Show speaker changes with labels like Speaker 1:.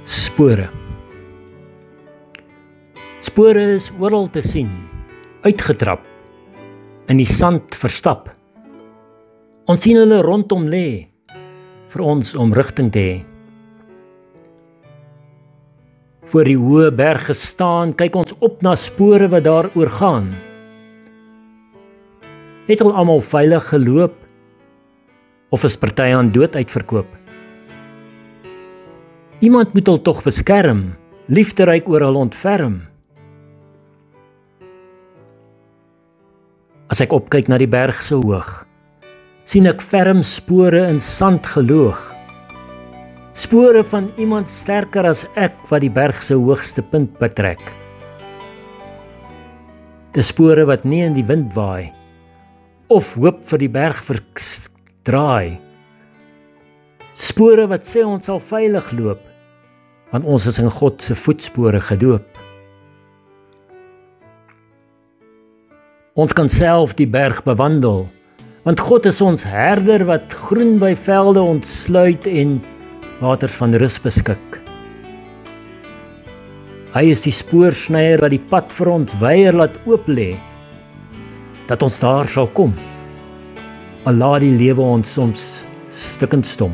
Speaker 1: Spore. Spore is oral te sien, uitgetrap, in die sand verstap. Ons sien hulle rondom lê, vir ons om rigting te hê. Voor die hoë berge staan, kyk ons op na spore wat daar oorgaan. Het al almal veilig geloop, of is party aan dood uitverkoop? Iemand moet hul tog beskerm, liefderyk oor hul ontferm. As ek opkyk na die berg so hoog, sien ek ferm spore in sand geloog. Spore van iemand sterker as ek wat die berg se hoogste punt betrek. Dis spore wat nie in die wind waai, of hoop vir die berg verdraai. Spore wat sê ons sal veilig loop, want ons is in God se voetspore gedoop. Ons kan self die berg bewandel, want God is ons herder wat groen by velde ontsluit en waters van rus beskik. Hy is die spoorsnyer wat die pad vir ons weier laat oop lê, dat ons daar sal kom, al laat die lewe ons soms stikkend stom.